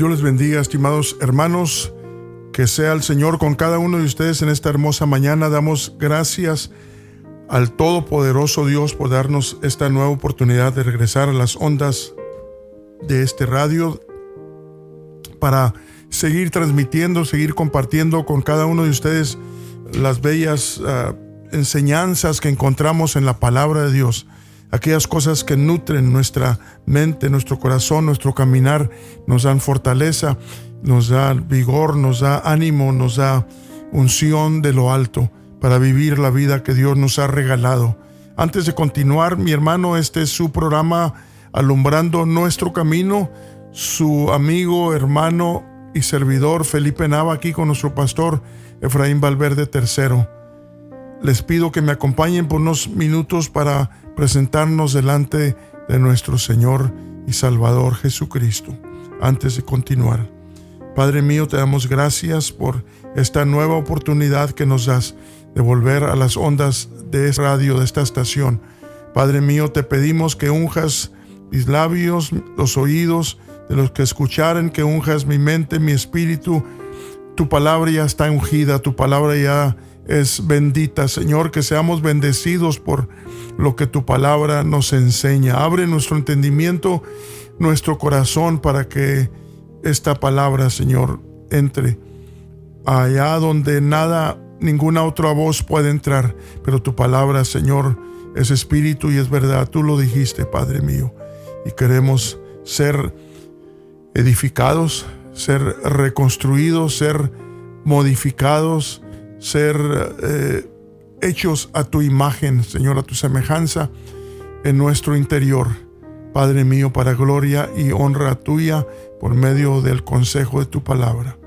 Dios les bendiga, estimados hermanos. Que sea el Señor con cada uno de ustedes en esta hermosa mañana. Damos gracias al Todopoderoso Dios por darnos esta nueva oportunidad de regresar a las ondas de este radio para seguir transmitiendo, seguir compartiendo con cada uno de ustedes las bellas enseñanzas que encontramos en la palabra de Dios. Aquellas cosas que nutren nuestra mente, nuestro corazón, nuestro caminar, nos dan fortaleza, nos da vigor, nos da ánimo, nos da unción de lo alto para vivir la vida que Dios nos ha regalado. Antes de continuar, mi hermano, este es su programa Alumbrando Nuestro Camino. Su amigo, hermano y servidor Felipe Nava, aquí con nuestro pastor Efraín Valverde III. Les pido que me acompañen por unos minutos para presentarnos delante de nuestro Señor y Salvador Jesucristo. Antes de continuar, Padre mío, te damos gracias por esta nueva oportunidad que nos das de volver a las ondas de esta radio, de esta estación. Padre mío, te pedimos que unjas mis labios, los oídos de los que escucharen, que unjas mi mente, mi espíritu. Tu palabra ya está ungida, tu palabra ya es bendita, Señor, que seamos bendecidos por lo que tu palabra nos enseña. Abre nuestro entendimiento, nuestro corazón, para que esta palabra, Señor, entre allá donde ninguna otra voz puede entrar, pero tu palabra, Señor, es espíritu y es verdad. Tú lo dijiste, Padre mío, y queremos ser edificados, ser reconstruidos, ser modificados, ser hechos a tu imagen, Señor, a tu semejanza en nuestro interior, Padre mío, para gloria y honra tuya por medio del consejo de tu palabra.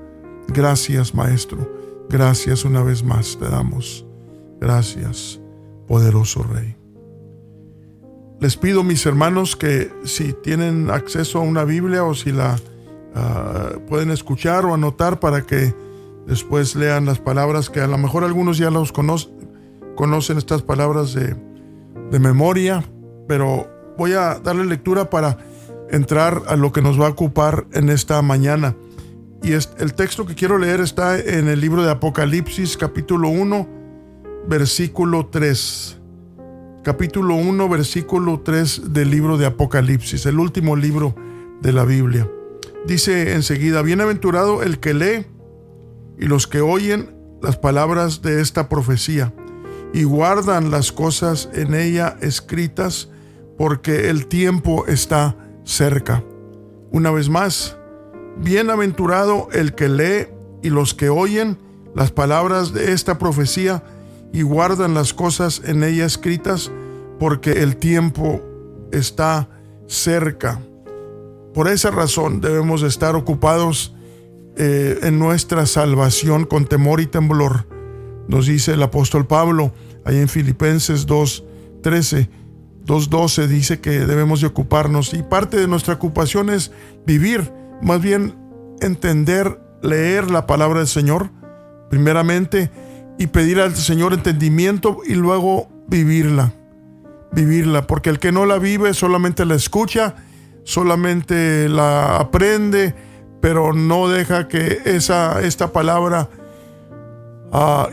Gracias, Maestro, gracias una vez más te damos. Gracias, poderoso Rey. Les pido, mis hermanos, que si tienen acceso a una Biblia o si la pueden escuchar o anotar para que después lean las palabras, que a lo mejor algunos ya los conocen estas palabras de memoria, pero voy a darle lectura para entrar a lo que nos va a ocupar en esta mañana. Y el texto que quiero leer está en el libro de Apocalipsis, capítulo 1, versículo 3. Capítulo 1, versículo 3 del libro de Apocalipsis, el último libro de la Biblia. Dice enseguida: bienaventurado el que lee y los que oyen las palabras de esta profecía y guardan las cosas en ella escritas, porque el tiempo está cerca. Una vez más, bienaventurado el que lee y los que oyen las palabras de esta profecía y guardan las cosas en ella escritas, porque el tiempo está cerca. Por esa razón debemos estar ocupados en nuestra salvación con temor y temblor. Nos dice el apóstol Pablo ahí en Filipenses 2:12 dice que debemos de ocuparnos, y parte de nuestra ocupación es vivir, más bien entender, leer la palabra del Señor primeramente y pedir al Señor entendimiento y luego vivirla, porque el que no la vive solamente la escucha, solamente la aprende, pero no deja que esta palabra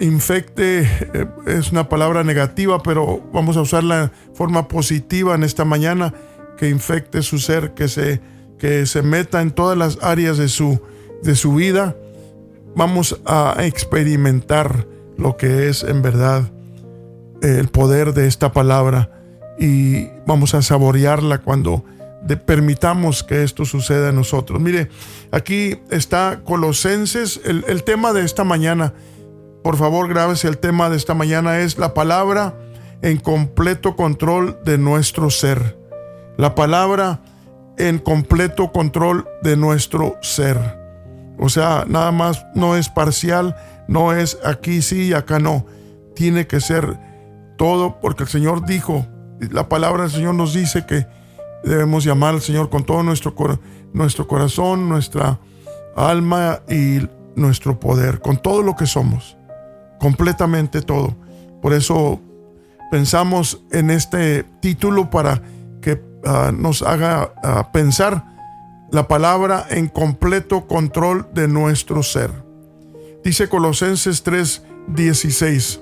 infecte. Es una palabra negativa, pero vamos a usarla de forma positiva en esta mañana, que infecte su ser, que se meta en todas las áreas de su vida. Vamos a experimentar lo que es en verdad el poder de esta palabra, y vamos a saborearla cuando permitamos que esto suceda en nosotros. Mire, aquí está Colosenses, el tema de esta mañana. Por favor, grábese, el tema de esta mañana es la palabra en completo control de nuestro ser. La palabra en completo control de nuestro ser. O sea, nada más, no es parcial, no es aquí sí y acá no. Tiene que ser todo, porque el Señor dijo, la palabra del Señor nos dice que debemos llamar al Señor con todo nuestro corazón, nuestra alma y nuestro poder, con todo lo que somos, completamente todo. Por eso pensamos en este título, para que nos haga pensar la palabra en completo control de nuestro ser. Dice Colosenses 3:16,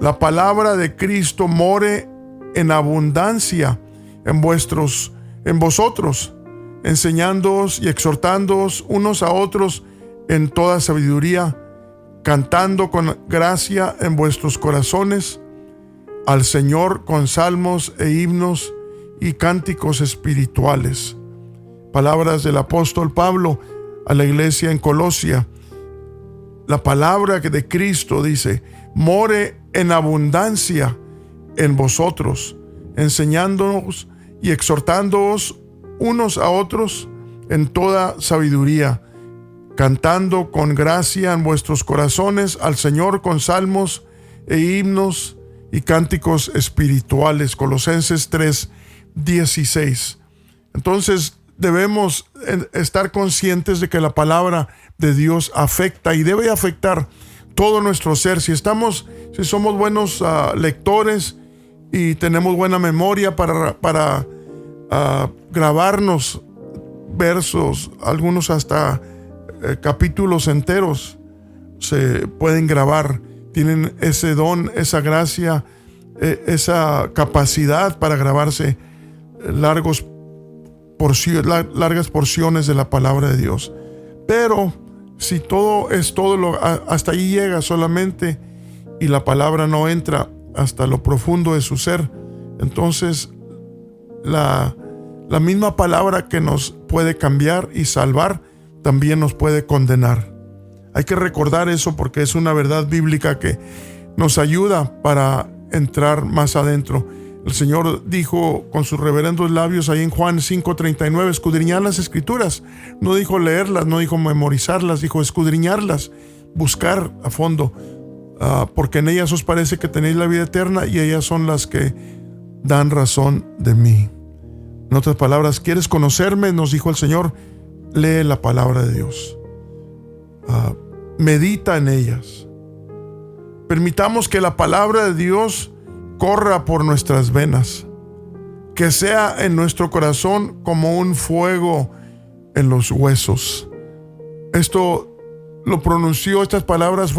la palabra de Cristo more en abundancia en vosotros, enseñándoos y exhortándoos unos a otros en toda sabiduría, cantando con gracia en vuestros corazones al Señor con salmos e himnos y cánticos espirituales. Palabras del apóstol Pablo a la iglesia en Colosia. La palabra de Cristo dice, more en abundancia en vosotros, enseñándonos y exhortándoos unos a otros en toda sabiduría, cantando con gracia en vuestros corazones al Señor con salmos e himnos y cánticos espirituales. Colosenses 3:16. Entonces debemos estar conscientes de que la palabra de Dios afecta y debe afectar todo nuestro ser. Si somos buenos lectores y tenemos buena memoria para grabarnos versos, algunos hasta capítulos enteros se pueden grabar, tienen ese don, esa gracia, esa capacidad para grabarse largas porciones de la palabra de Dios. Pero si hasta ahí llega solamente y la palabra no entra hasta lo profundo de su ser, entonces la misma palabra que nos puede cambiar y salvar también nos puede condenar. Hay que recordar eso porque es una verdad bíblica que nos ayuda para entrar más adentro. El Señor dijo con sus reverendos labios ahí en Juan 5:39, escudriñar las escrituras. No dijo leerlas, no dijo memorizarlas, dijo escudriñarlas, buscar a fondo, porque en ellas os parece que tenéis la vida eterna y ellas son las que dan razón de mí. En otras palabras, ¿quieres conocerme?, nos dijo el Señor, lee la palabra de Dios. Medita en ellas. Permitamos que la palabra de Dios corra por nuestras venas, que sea en nuestro corazón como un fuego en los huesos. Esto lo pronunció, estas palabras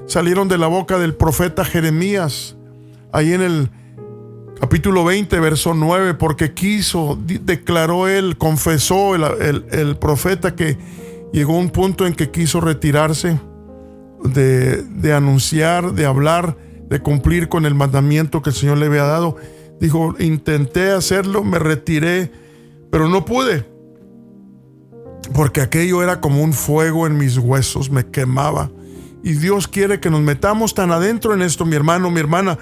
salieron de la boca del profeta Jeremías, ahí en el capítulo 20, verso 9, porque declaró él, confesó el profeta que llegó un punto en que quiso retirarse de anunciar, de hablar, de cumplir con el mandamiento que el Señor le había dado. Dijo, intenté hacerlo, me retiré, pero no pude, porque aquello era como un fuego en mis huesos, me quemaba. Y Dios quiere que nos metamos tan adentro en esto, mi hermano, mi hermana,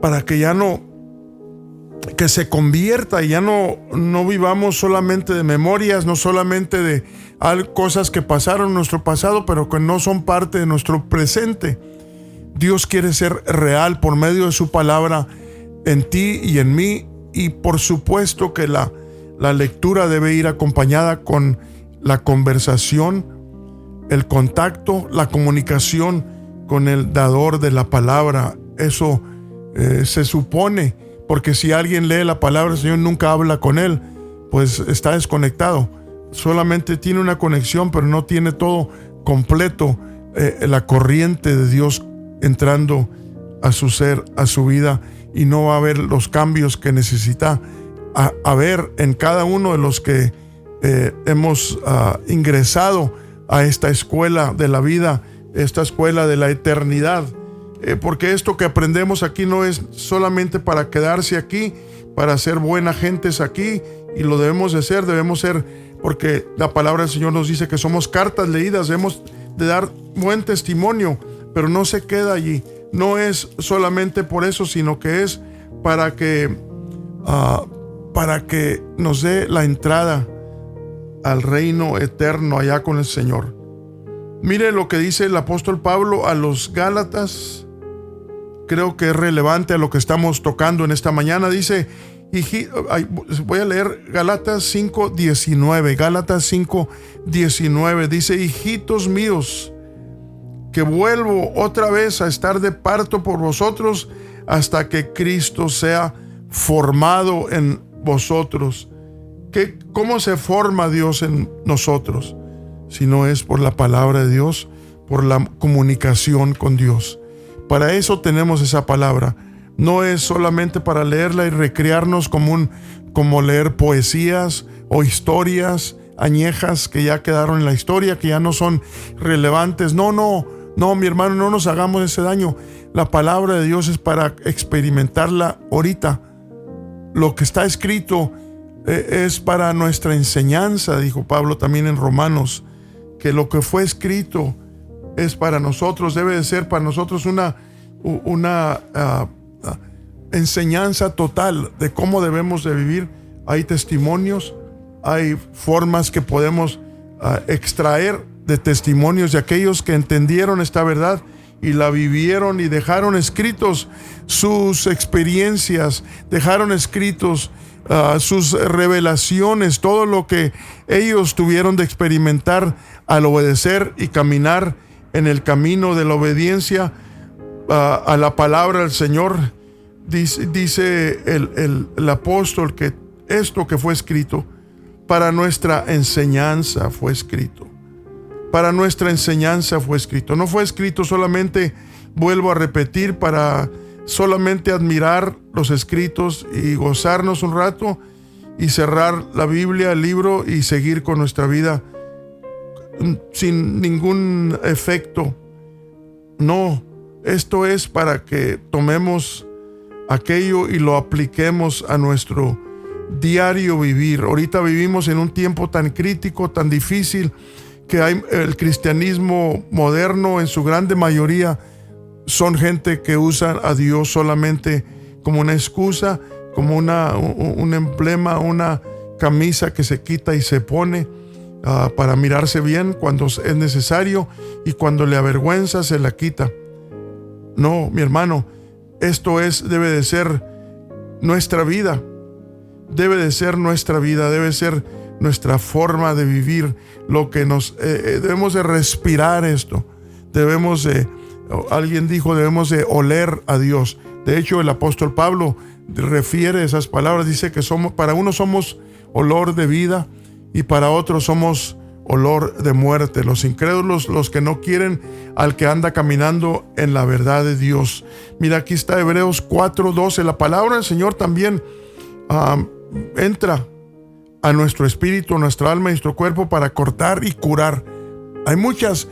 para que que se convierta y ya no vivamos solamente de memorias, no solamente de cosas que pasaron en nuestro pasado, pero que no son parte de nuestro presente. Dios quiere ser real por medio de su palabra en ti y en mí, y por supuesto que la lectura debe ir acompañada con la conversación, el contacto, la comunicación con el dador de la palabra. Eso se supone, porque si alguien lee la palabra, el Señor nunca habla con él, pues está desconectado. Solamente tiene una conexión, pero no tiene todo completo, la corriente de Dios entrando a su ser, a su vida, y no va a haber los cambios que necesita haber en cada uno de los que hemos ingresado a esta escuela de la vida, esta escuela de la eternidad. Porque esto que aprendemos aquí no es solamente para quedarse aquí, para ser buena gentes aquí, y lo debemos ser, porque la palabra del Señor nos dice que somos cartas leídas, debemos de dar buen testimonio, pero no se queda allí. No es solamente por eso, sino que es para que nos dé la entrada al reino eterno allá con el Señor. Mire lo que dice el apóstol Pablo a los Gálatas. Creo que es relevante a lo que estamos tocando en esta mañana. Dice, voy a leer Gálatas 5:19. Gálatas 5:19 dice, hijitos míos, que vuelvo otra vez a estar de parto por vosotros hasta que Cristo sea formado en vosotros. ¿Cómo se forma Dios en nosotros? Si no es por la palabra de Dios, por la comunicación con Dios. Para eso tenemos esa palabra. No es solamente para leerla y recrearnos como leer poesías o historias añejas que ya quedaron en la historia, que ya no son relevantes. No, mi hermano, no nos hagamos ese daño. La palabra de Dios es para experimentarla ahorita. Lo que está escrito es para nuestra enseñanza, dijo Pablo también en Romanos, que lo que fue escrito es para nosotros, debe de ser para nosotros una enseñanza total de cómo debemos de vivir. Hay testimonios, hay formas que podemos extraer de testimonios de aquellos que entendieron esta verdad y la vivieron y dejaron escritos sus experiencias, dejaron escritos sus revelaciones, todo lo que ellos tuvieron de experimentar al obedecer y caminar en el camino de la obediencia a la palabra del Señor. Dice el apóstol que esto que fue escrito para nuestra enseñanza fue escrito. Para nuestra enseñanza fue escrito. No fue escrito solamente, vuelvo a repetir, para solamente admirar los escritos y gozarnos un rato y cerrar la Biblia, el libro, y seguir con nuestra vida sin ningún efecto. No, esto es para que tomemos aquello y lo apliquemos a nuestro diario vivir. Ahorita vivimos en un tiempo tan crítico, tan difícil, que hay el cristianismo moderno en su grande mayoría son gente que usan a Dios solamente como una excusa, como un emblema, una camisa que se quita y se pone para mirarse bien cuando es necesario, y cuando le avergüenza se la quita. No, mi hermano, esto debe de ser nuestra vida. Debe de ser nuestra vida, debe ser nuestra forma de vivir, lo que debemos de respirar esto. Alguien dijo, debemos de oler a Dios. De hecho, el apóstol Pablo refiere esas palabras, dice que para unos somos olor de vida y para otros somos olor de muerte. Los incrédulos, los que no quieren al que anda caminando en la verdad de Dios. Mira, aquí está Hebreos 4:12. La palabra del Señor también entra a nuestro espíritu, a nuestra alma y nuestro cuerpo para cortar y curar. Hay muchas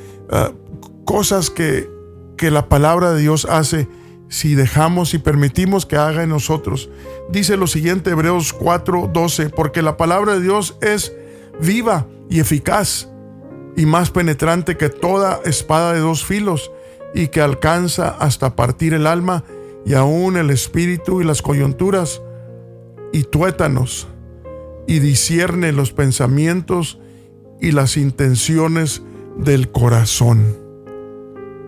cosas que la palabra de Dios hace si dejamos y permitimos que haga en nosotros. Dice lo siguiente, Hebreos 4:12, porque la palabra de Dios es viva y eficaz y más penetrante que toda espada de dos filos, y que alcanza hasta partir el alma y aún el espíritu y las coyunturas y tuétanos, y discierne los pensamientos y las intenciones del corazón.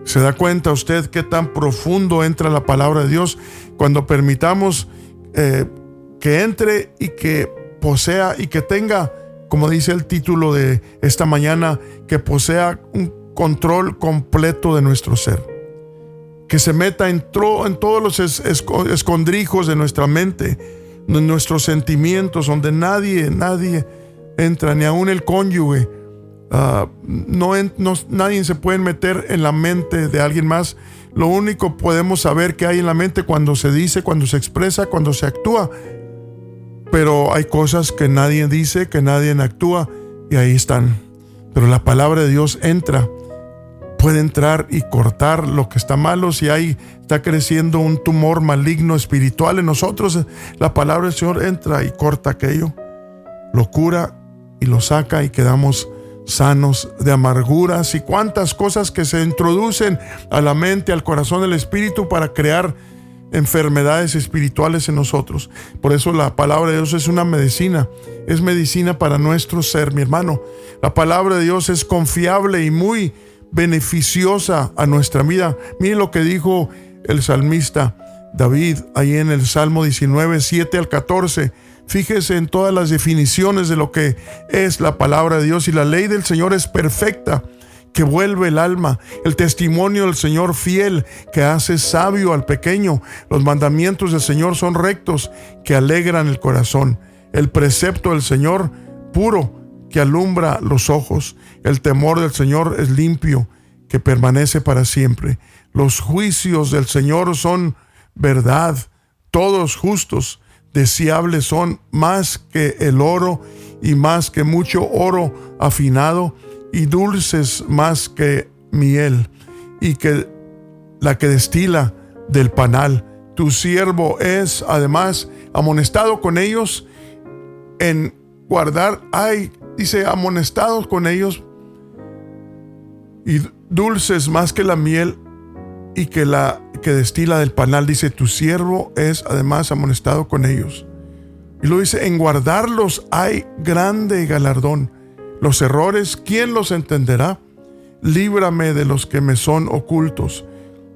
¿Se da cuenta usted qué tan profundo entra la palabra de Dios cuando permitamos que entre y que posea y que tenga, como dice el título de esta mañana, que posea un control completo de nuestro ser? Que se meta en todos los escondrijos de nuestra mente, de nuestros sentimientos, donde nadie entra, ni aún el cónyuge. Nadie se puede meter en la mente de alguien más. Lo único podemos saber que hay en la mente cuando se dice, cuando se expresa, cuando se actúa. Pero hay cosas que nadie dice, que nadie actúa, y ahí están. Pero la palabra de Dios puede entrar y cortar lo que está malo. Si está creciendo un tumor maligno espiritual en nosotros, la palabra del Señor entra y corta aquello, lo cura y lo saca, y quedamos sanos de amarguras y cuantas cosas que se introducen a la mente, al corazón del espíritu para crear enfermedades espirituales en nosotros. Por eso la palabra de Dios es una medicina, es medicina para nuestro ser, mi hermano. La palabra de Dios es confiable y muy beneficiosa a nuestra vida. Mire lo que dijo el salmista David ahí en el Salmo 19, 7 al 14. Fíjese en todas las definiciones de lo que es la palabra de Dios. Y la ley del Señor es perfecta, que vuelve el alma. El testimonio del Señor fiel, que hace sabio al pequeño. Los mandamientos del Señor son rectos, que alegran el corazón. el precepto del Señor puro, que alumbra los ojos. El temor del Señor es limpio, que permanece para siempre. Los juicios del Señor son verdad, todos justos. Deseables son más que el oro y más que mucho oro afinado, y dulces más que miel y que la que destila del panal. Tu siervo es además amonestado con ellos en guardar, dice, amonestados con ellos, y dulces más que la miel y que la que destila del panal. Dice, tu siervo es además amonestado con ellos. Y lo dice, en guardarlos hay grande galardón. Los errores, ¿quién los entenderá? Líbrame de los que me son ocultos.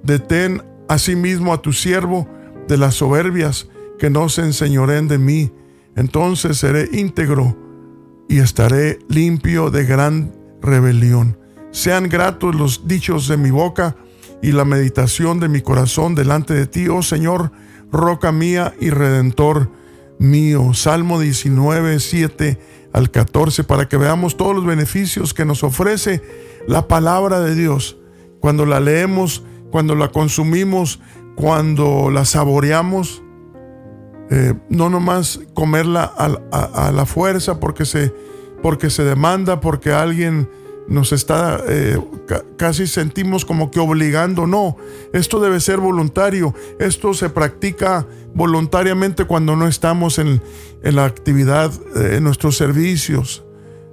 Detén asimismo a tu siervo de las soberbias, que no se enseñoreen de mí. Entonces seré íntegro y estaré limpio de gran rebelión. Sean gratos los dichos de mi boca y la meditación de mi corazón delante de ti, oh Señor, roca mía y redentor mío. Salmo 19, 7 al 14, para que veamos todos los beneficios que nos ofrece la palabra de Dios. Cuando la leemos, cuando la consumimos, cuando la saboreamos, no nomás comerla a la fuerza porque se demanda, porque alguien nos está, casi sentimos como que obligando. No, esto debe ser voluntario. Esto se practica voluntariamente cuando no estamos en la actividad, en nuestros servicios,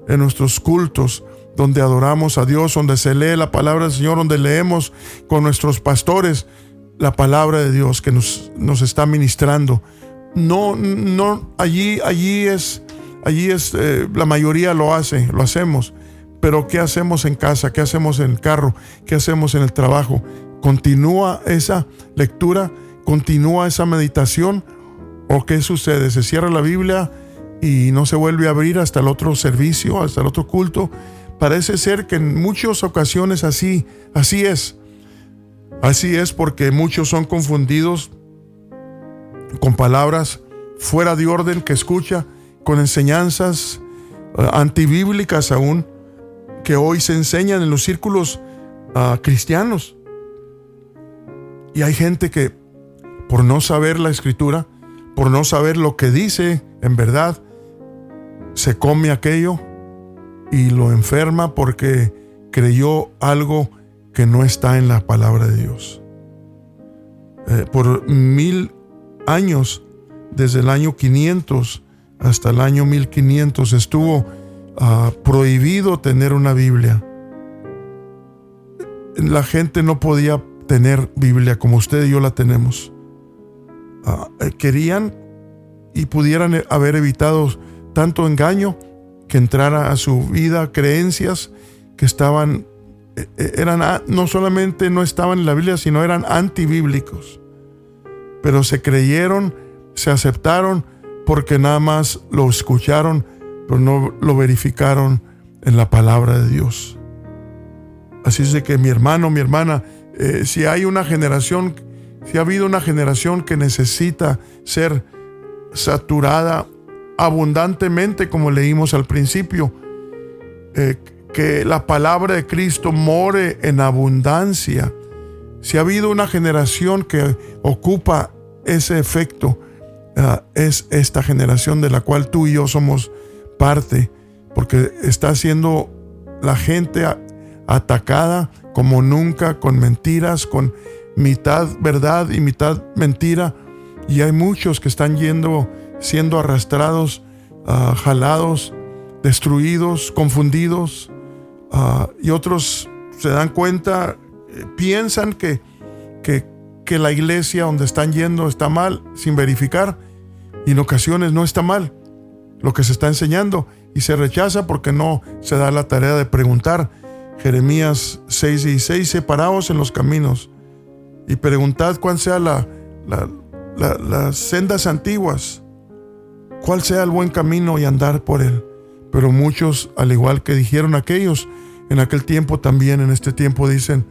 en nuestros cultos, donde adoramos a Dios, donde se lee la palabra del Señor, donde leemos con nuestros pastores la palabra de Dios que nos está ministrando. No, allí es, la mayoría lo hacemos. Pero ¿qué hacemos en casa? ¿Qué hacemos en el carro? ¿Qué hacemos en el trabajo? ¿Continúa esa lectura? ¿Continúa esa meditación? ¿O qué sucede? ¿Se cierra la Biblia y no se vuelve a abrir hasta el otro servicio, hasta el otro culto? Parece ser que en muchas ocasiones así es. Así es, porque muchos son confundidos con palabras fuera de orden que escucha, con enseñanzas antibíblicas aún, que hoy se enseñan en los círculos cristianos. Y hay gente que, por no saber la Escritura, por no saber lo que dice en verdad, se come aquello y lo enferma porque creyó algo que no está en la palabra de Dios. Por 1000 años, desde el año 500 hasta el año 1500, estuvo prohibido tener una Biblia. La gente no podía tener Biblia como usted y yo la tenemos. Querían y pudieran haber evitado tanto engaño que entrara a su vida creencias que no solamente no estaban en la Biblia, sino eran antibíblicos. Pero se creyeron, se aceptaron porque nada más lo escucharon, pero no lo verificaron en la palabra de Dios. Así es de que mi hermano, mi hermana, si ha habido una generación que necesita ser saturada abundantemente, como leímos al principio, que la palabra de Cristo more en abundancia. Si ha habido una generación que ocupa ese efecto, es esta generación de la cual tú y yo somos parte, porque está siendo la gente atacada como nunca, con mentiras, con mitad verdad y mitad mentira, y hay muchos que están siendo arrastrados, jalados, destruidos, confundidos, y otros se dan cuenta, piensan que la iglesia donde están yendo está mal, sin verificar, y en ocasiones no está mal lo que se está enseñando, y se rechaza porque no se da la tarea de preguntar. Jeremías 6:16, separaos en los caminos y preguntad cuál sea las sendas antiguas, cuál sea el buen camino, y andar por él. Pero muchos, al igual que dijeron aquellos en aquel tiempo, también en este tiempo dicen,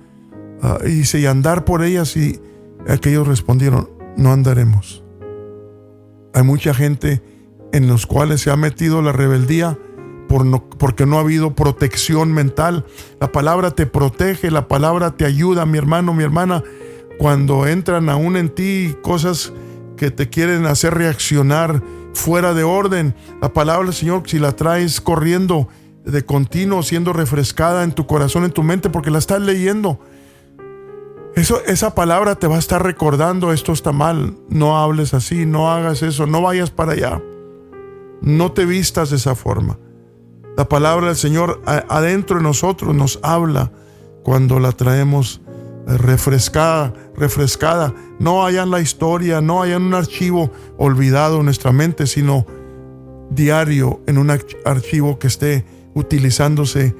y andar por ellas, y aquellos respondieron, no andaremos. Hay mucha gente en los cuales se ha metido la rebeldía porque no ha habido protección mental. La palabra te protege, la palabra te ayuda, mi hermano, mi hermana, cuando entran aún en ti cosas que te quieren hacer reaccionar fuera de orden. La palabra del Señor, si la traes corriendo de continuo, siendo refrescada en tu corazón, en tu mente, porque la estás leyendo, esa palabra te va a estar recordando: esto está mal, no hables así, no hagas eso, no vayas para allá, no te vistas de esa forma. La palabra del Señor adentro de nosotros nos habla cuando la traemos refrescada, no allá en la historia, no allá en un archivo olvidado en nuestra mente, sino diario en un archivo que esté utilizándose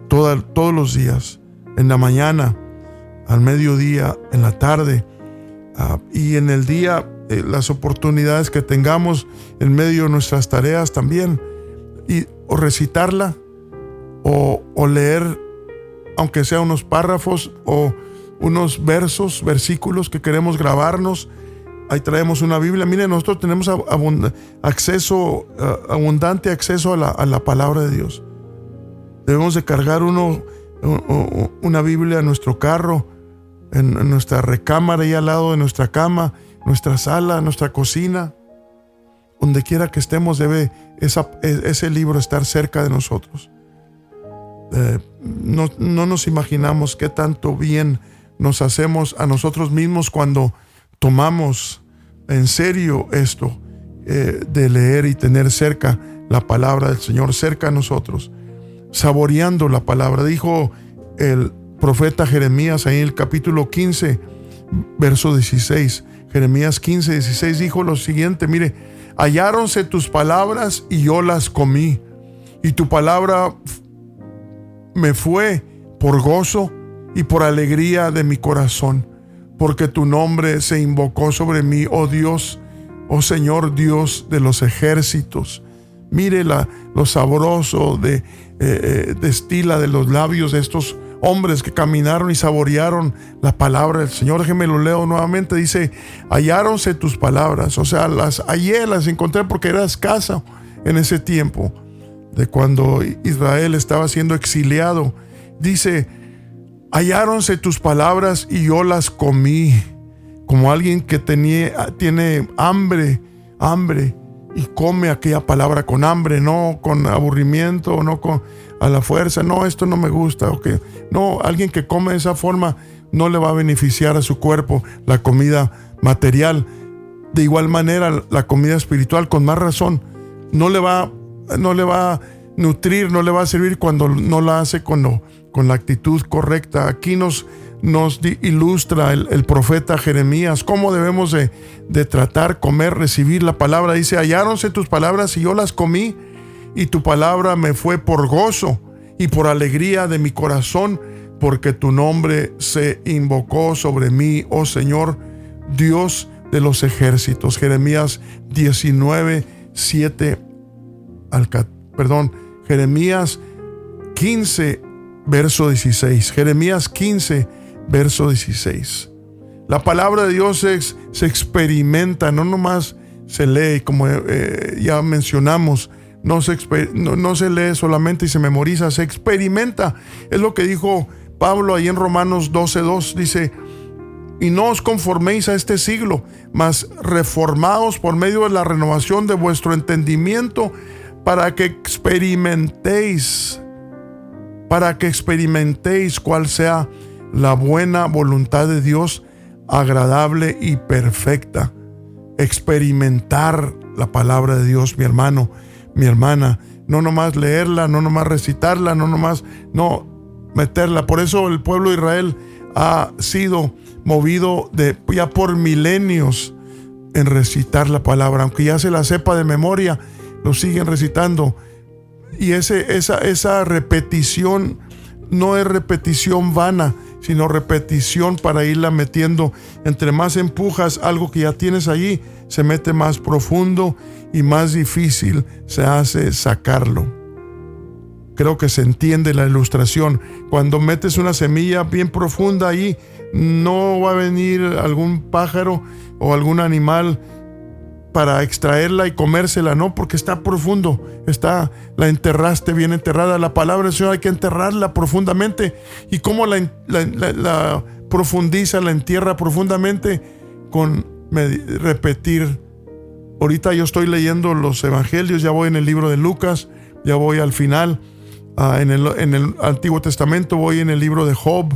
todos los días, en la mañana, al mediodía, en la tarde, y en el día, las oportunidades que tengamos en medio de nuestras tareas también, o recitarla o leer, aunque sea unos párrafos o unos versículos que queremos grabarnos. Ahí traemos una Biblia. Miren, nosotros tenemos abundante acceso a la palabra de Dios. Debemos de cargar una Biblia en nuestro carro, en nuestra recámara, ahí al lado de nuestra cama, nuestra sala, nuestra cocina. Donde quiera que estemos, debe ese libro estar cerca de nosotros. No nos imaginamos qué tanto bien nos hacemos a nosotros mismos cuando tomamos en serio esto de leer y tener cerca la palabra del Señor, cerca a nosotros, saboreando la palabra. Dijo el profeta Jeremías ahí en el capítulo 15, verso 16. Jeremías 15, 16 dijo lo siguiente: mire, halláronse tus palabras y yo las comí, y tu palabra me fue por gozo y por alegría de mi corazón, porque tu nombre se invocó sobre mí, oh Dios, oh Señor Dios de los ejércitos. Mire lo sabroso destila de los labios de estos hombres que caminaron y saborearon la palabra del Señor. Déjeme lo leo nuevamente. Dice: halláronse tus palabras. O sea, las hallé, las encontré, porque era escasa en ese tiempo de cuando Israel estaba siendo exiliado. Dice: halláronse tus palabras y yo las comí. Como alguien que tiene hambre y come aquella palabra con hambre, no con aburrimiento, no a la fuerza. No, esto no me gusta. Okay. No, alguien que come de esa forma no le va a beneficiar a su cuerpo la comida material. De igual manera, la comida espiritual, con más razón, no le va a nutrir, no le va a servir cuando no la hace con la actitud correcta. Aquí nos ilustra el profeta Jeremías cómo debemos de tratar, comer, recibir la palabra. Dice: halláronse tus palabras y yo las comí, y tu palabra me fue por gozo y por alegría de mi corazón, porque tu nombre se invocó sobre mí, oh Señor, Dios de los ejércitos. Jeremías 19, 7 Jeremías 15, verso 16. Jeremías 15, verso 16. La palabra de Dios se experimenta, no nomás se lee, como ya mencionamos. No se lee solamente y se memoriza, se experimenta. Es lo que dijo Pablo ahí en Romanos 12:2. Dice: y no os conforméis a este siglo, mas reformaos por medio de la renovación de vuestro entendimiento, para que experimentéis cuál sea la buena voluntad de Dios, agradable y perfecta. Experimentar la palabra de Dios, mi hermano, mi hermana. No nomás leerla, no nomás recitarla, no meterla. Por eso el pueblo de Israel ha sido movido ya por milenios en recitar la palabra. Aunque ya se la sepa de memoria, lo siguen recitando. Y esa repetición no es repetición vana, sino repetición para irla metiendo. Entre más empujas algo que ya tienes allí, se mete más profundo y más difícil se hace sacarlo. Creo que se entiende la ilustración. Cuando metes una semilla bien profunda ahí, no va a venir algún pájaro o algún animal para extraerla y comérsela, no, porque está profundo, la enterraste bien enterrada. La palabra del Señor hay que enterrarla profundamente. ¿Y cómo la profundiza, la entierra profundamente? Con repetir. Ahorita yo estoy leyendo los evangelios, ya voy en el libro de Lucas, ya voy al final. En el Antiguo Testamento voy en el libro de Job.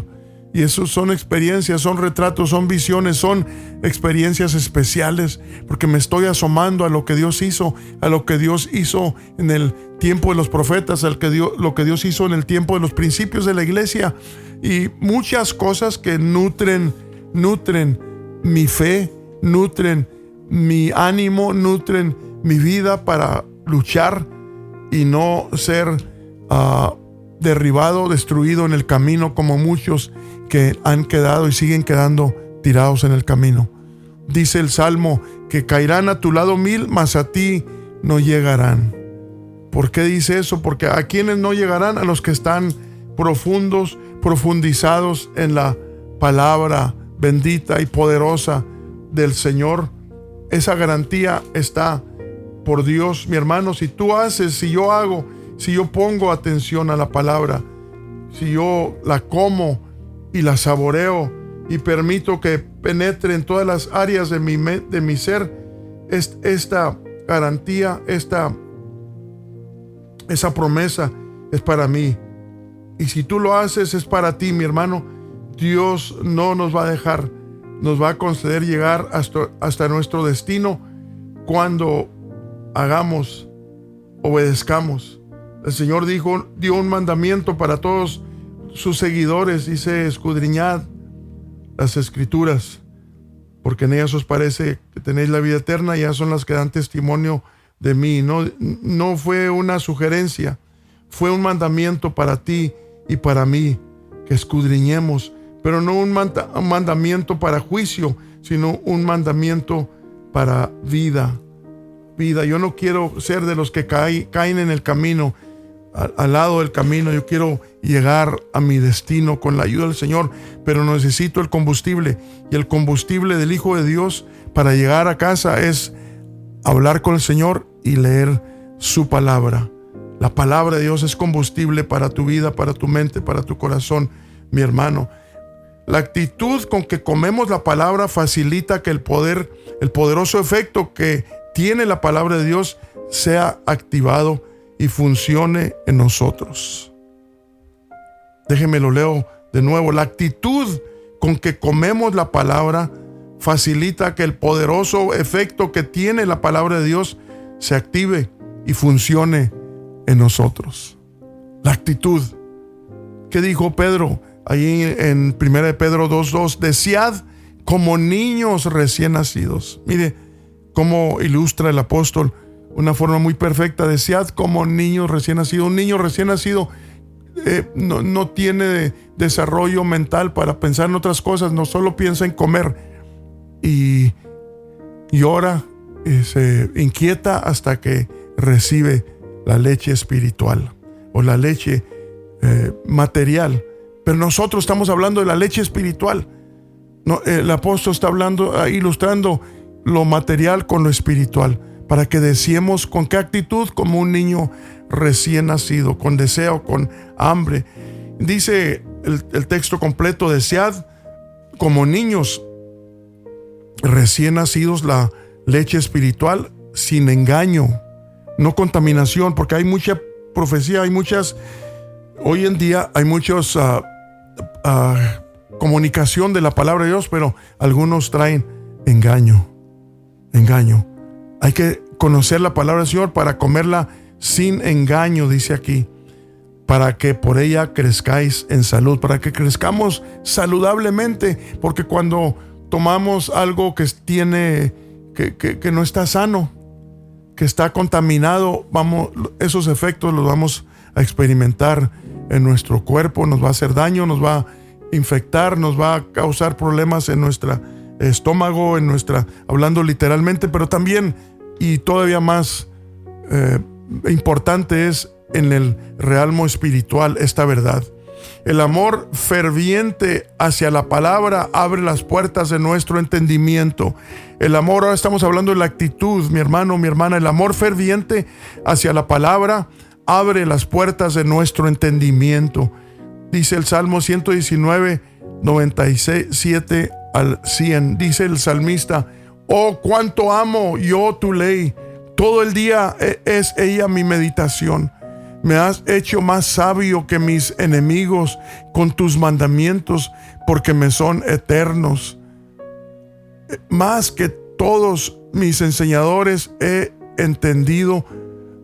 Y eso son experiencias, son retratos, son visiones, son experiencias especiales, porque me estoy asomando a lo que Dios hizo, a lo que Dios hizo en el tiempo de los profetas, lo que Dios hizo en el tiempo de los principios de la iglesia, y muchas cosas que nutren mi fe, nutren mi ánimo, nutren mi vida para luchar y no ser derribado, destruido en el camino, como muchos que han quedado y siguen quedando tirados en el camino. Dice el Salmo que caerán a tu lado 1000, mas a ti no llegarán. ¿Por qué dice eso? Porque a quienes no llegarán, a los que están profundizados en la palabra bendita y poderosa del Señor. Esa garantía está por Dios, mi hermano. Si tú haces, si yo hago, si yo pongo atención a la palabra, si yo la como y la saboreo y permito que penetre en todas las áreas de mi ser, esta garantía, esa promesa es para mí. Y si tú lo haces, es para ti, mi hermano. Dios no nos va a dejar, nos va a conceder llegar hasta nuestro destino cuando obedezcamos. El Señor dio un mandamiento para todos sus seguidores. Dice: escudriñad las Escrituras, porque en ellas os parece que tenéis la vida eterna, y ellas son las que dan testimonio de mí. No fue una sugerencia, fue un mandamiento para ti y para mí, que escudriñemos, pero no un mandamiento para juicio, sino un mandamiento para vida. Yo no quiero ser de los que caen en el camino, al lado del camino. Yo quiero llegar a mi destino con la ayuda del Señor, pero necesito el combustible, y el combustible del Hijo de Dios para llegar a casa es hablar con el Señor y leer su palabra. La palabra de Dios es combustible para tu vida, para tu mente, para tu corazón, mi hermano. La actitud con que comemos la palabra facilita que el poderoso efecto que tiene la palabra de Dios sea activado y funcione en nosotros. Déjeme lo leo de nuevo. La actitud con que comemos la palabra facilita que el poderoso efecto que tiene la palabra de Dios se active y funcione en nosotros. La actitud. ¿Qué dijo Pedro? Ahí en 1 Pedro 2:2, desead como niños recién nacidos. Mire cómo ilustra el apóstol una forma muy perfecta. Desead como niños recién nacidos. Un niño recién nacido no tiene desarrollo mental para pensar en otras cosas, no solo piensa en comer y llora, se inquieta hasta que recibe la leche espiritual o la leche material. Pero nosotros estamos hablando de la leche espiritual. No, el apóstol está ilustrando lo material con lo espiritual, para que deseemos con qué actitud, como un niño recién nacido, con deseo, con hambre. Dice el texto completo: desead como niños recién nacidos la leche espiritual, sin engaño, no contaminación, porque hay mucha profecía, hoy en día hay muchos comunicación de la palabra de Dios, pero algunos traen engaño. Hay que conocer la palabra del Señor para comerla sin engaño, dice aquí, para que por ella crezcáis en salud, para que crezcamos saludablemente, porque cuando tomamos algo que no está sano, que está contaminado, esos efectos los vamos a experimentar en nuestro cuerpo, nos va a hacer daño, nos va a infectar, nos va a causar problemas en nuestro estómago, hablando literalmente, pero también, y todavía más importante, es en el realmo espiritual esta verdad. El amor ferviente hacia la palabra abre las puertas de nuestro entendimiento. El amor, ahora estamos hablando de la actitud, mi hermano, mi hermana. El amor ferviente hacia la palabra abre las puertas de nuestro entendimiento. Dice el Salmo 119, 97 al 100. Dice el salmista: oh, cuánto amo yo tu ley. Todo el día es ella mi meditación. Me has hecho más sabio que mis enemigos con tus mandamientos, porque me son eternos. Más que todos mis enseñadores he entendido,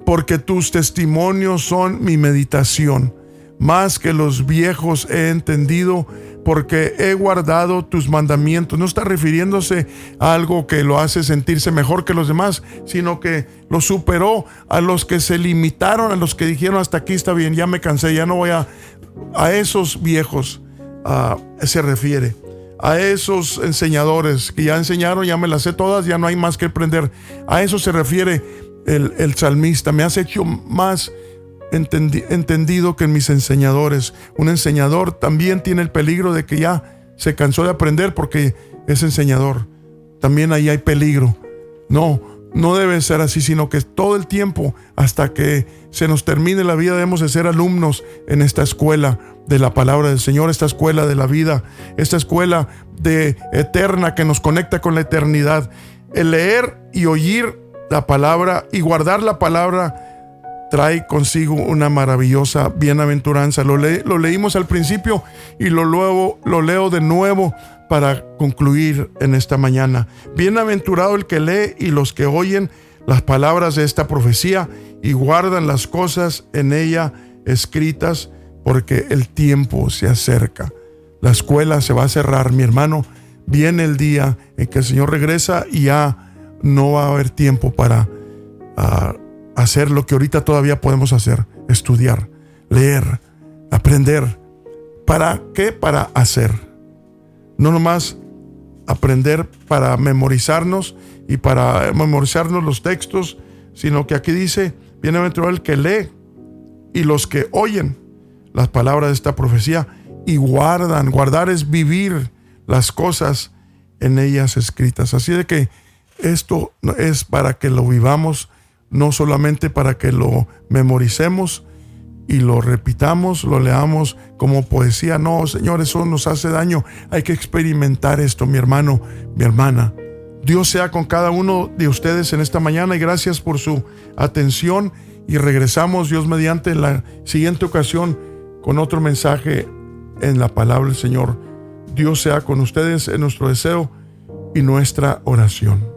porque tus testimonios son mi meditación. Más que los viejos he entendido, porque he guardado tus mandamientos. No está refiriéndose a algo que lo hace sentirse mejor que los demás, sino que lo superó a los que se limitaron, a los que dijeron: hasta aquí está bien, ya me cansé, ya no voy a esos viejos. Se refiere a esos enseñadores que ya enseñaron, ya me las sé todas, ya no hay más que aprender. A eso se refiere el salmista. Me has hecho más entendido que mis enseñadores. Un enseñador también tiene el peligro de que ya se cansó de aprender porque es enseñador. También ahí hay peligro. No debe ser así, sino que todo el tiempo, hasta que se nos termine la vida, debemos de ser alumnos en esta escuela de la palabra del Señor, esta escuela de la vida, esta escuela eterna que nos conecta con la eternidad. El leer y oír la palabra y guardar la palabra trae consigo una maravillosa bienaventuranza. Lo leímos al principio y lo leo de nuevo para concluir en esta mañana. Bienaventurado el que lee y los que oyen las palabras de esta profecía y guardan las cosas en ella escritas, porque el tiempo se acerca. La escuela se va a cerrar, mi hermano. Viene el día en que el Señor regresa y ya no va a haber tiempo para hacer lo que ahorita todavía podemos hacer: estudiar, leer, aprender. ¿Para qué? Para hacer. No nomás aprender para memorizarnos y para memorizarnos los textos, sino que aquí dice: bienaventurado el que lee y los que oyen las palabras de esta profecía y guardan. Guardar es vivir las cosas en ellas escritas. Así de que esto es para que lo vivamos, no solamente para que lo memoricemos y lo repitamos, lo leamos como poesía. No, Señor, eso nos hace daño. Hay que experimentar esto, mi hermano, mi hermana. Dios sea con cada uno de ustedes en esta mañana, y gracias por su atención. Y regresamos, Dios mediante, en la siguiente ocasión con otro mensaje en la palabra del Señor. Dios sea con ustedes, en nuestro deseo y nuestra oración.